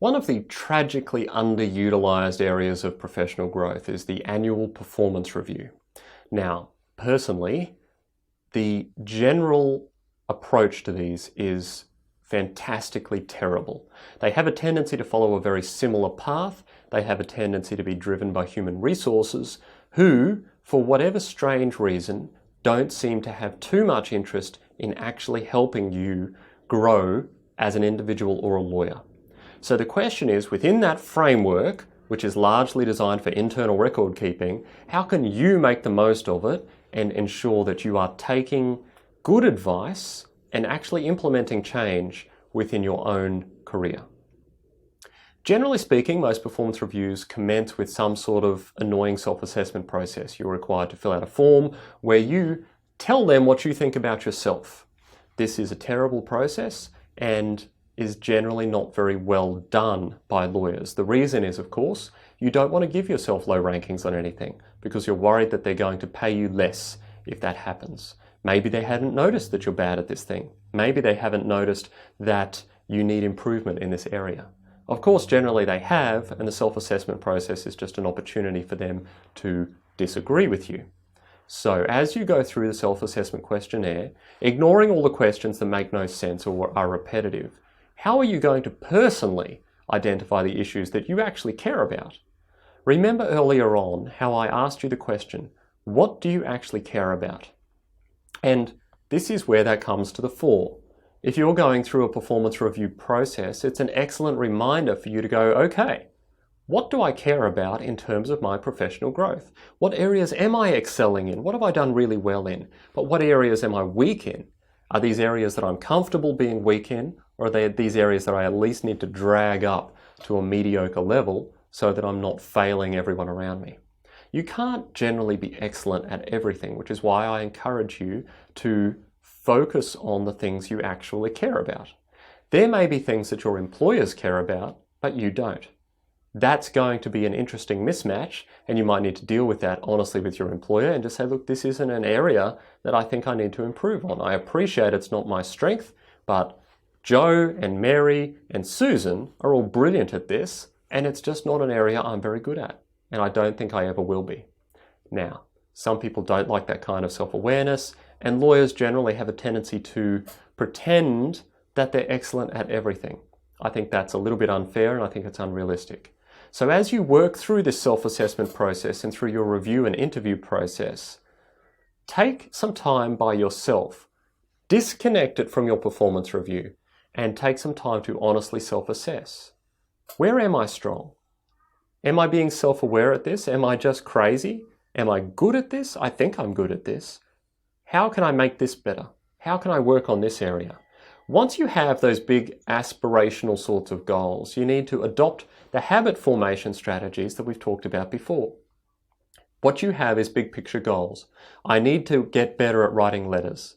One of the tragically underutilized areas of professional growth is the annual performance review. Now, personally, the general approach to these is fantastically terrible. They have a tendency to follow a very similar path. They have a tendency to be driven by human resources who, for whatever strange reason, don't seem to have too much interest in actually helping you grow as an individual or a lawyer. So the question is, within that framework, which is largely designed for internal record keeping, how can you make the most of it and ensure that you are taking good advice and actually implementing change within your own career? Generally speaking, most performance reviews commence with some sort of annoying self-assessment process. You're required to fill out a form where you tell them what you think about yourself. This is a terrible process and is generally not very well done by lawyers. The reason is, of course, you don't want to give yourself low rankings on anything because you're worried that they're going to pay you less if that happens. Maybe they hadn't noticed that you're bad at this thing. Maybe they haven't noticed that you need improvement in this area. Of course, generally they have, and the self-assessment process is just an opportunity for them to disagree with you. So as you go through the self-assessment questionnaire, ignoring all the questions that make no sense or are repetitive, how are you going to personally identify the issues that you actually care about? Remember earlier on how I asked you the question, what do you actually care about? And this is where that comes to the fore. If you're going through a performance review process, it's an excellent reminder for you to go, okay, what do I care about in terms of my professional growth? What areas am I excelling in? What have I done really well in? But what areas am I weak in? Are these areas that I'm comfortable being weak in? Or are they these areas that I at least need to drag up to a mediocre level so that I'm not failing everyone around me? You can't generally be excellent at everything, which is why I encourage you to focus on the things you actually care about. There may be things that your employers care about, but you don't. That's going to be an interesting mismatch, and you might need to deal with that honestly with your employer and just say, look, this isn't an area that I think I need to improve on. I appreciate it's not my strength, but Joe and Mary and Susan are all brilliant at this, and it's just not an area I'm very good at, and I don't think I ever will be. Now, some people don't like that kind of self-awareness, and lawyers generally have a tendency to pretend that they're excellent at everything. I think that's a little bit unfair, and I think it's unrealistic. So as you work through this self-assessment process and through your review and interview process, take some time by yourself, disconnect it from your performance review, and take some time to honestly self-assess. Where am I strong? Am I being self-aware at this? Am I just crazy? Am I good at this? I think I'm good at this. How can I make this better? How can I work on this area? Once you have those big aspirational sorts of goals, you need to adopt the habit formation strategies that we've talked about before. What you have is big picture goals. I need to get better at writing letters.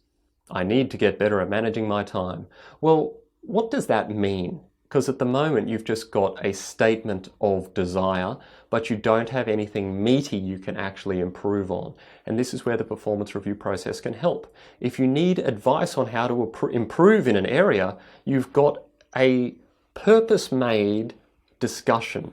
I need to get better at managing my time. Well, what does that mean? Because at the moment you've just got a statement of desire, but you don't have anything meaty you can actually improve on. And this is where the performance review process can help. If you need advice on how to improve in an area, you've got a purpose-made discussion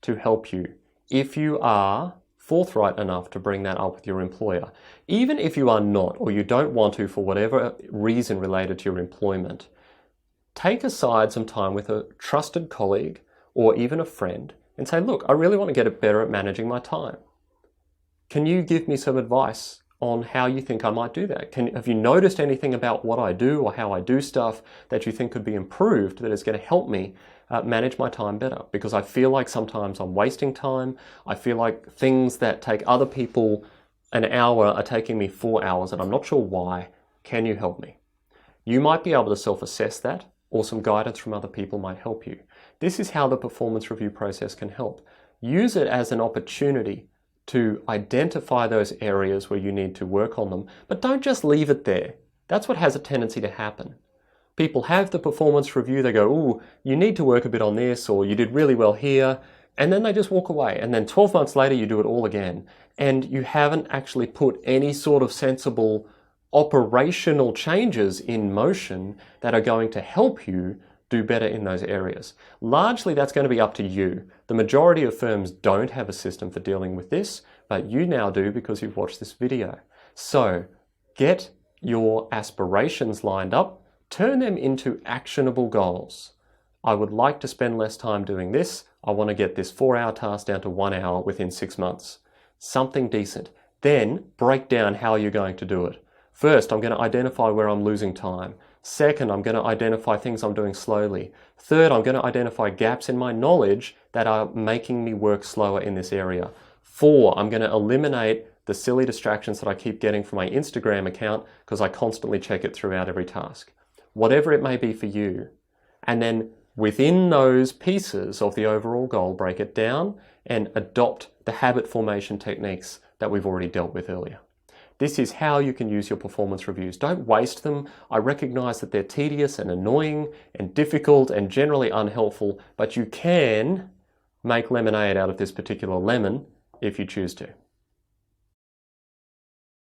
to help you. If you are forthright enough to bring that up with your employer, even if you are not, or you don't want to for whatever reason related to your employment, take aside some time with a trusted colleague or even a friend and say, look, I really want to get better at managing my time. Can you give me some advice on how you think I might do that? Have you noticed anything about what I do or how I do stuff that you think could be improved that is going to help me manage my time better? Because I feel like sometimes I'm wasting time. I feel like things that take other people an hour are taking me 4 hours and I'm not sure why. Can you help me? You might be able to self-assess that, or some guidance from other people might help you. This is how the performance review process can help. Use it as an opportunity to identify those areas where you need to work on them, but don't just leave it there. That's what has a tendency to happen. People have the performance review, they go, ooh, you need to work a bit on this, or you did really well here, and then they just walk away. And then 12 months later, you do it all again. And you haven't actually put any sort of sensible operational changes in motion that are going to help you do better in those areas. Largely, that's going to be up to you. The majority of firms don't have a system for dealing with this, but you now do because you've watched this video. So get your aspirations lined up, turn them into actionable goals. I would like to spend less time doing this. I want to get this 4-hour task down to 1 hour within 6 months. Something decent. Then break down how you're going to do it. First, I'm going to identify where I'm losing time. Second, I'm going to identify things I'm doing slowly. Third, I'm going to identify gaps in my knowledge that are making me work slower in this area. 4, I'm going to eliminate the silly distractions that I keep getting from my Instagram account because I constantly check it throughout every task. Whatever it may be for you. And then within those pieces of the overall goal, break it down and adopt the habit formation techniques that we've already dealt with earlier. This is how you can use your performance reviews. Don't waste them. I recognize that they're tedious and annoying and difficult and generally unhelpful, but you can make lemonade out of this particular lemon if you choose to.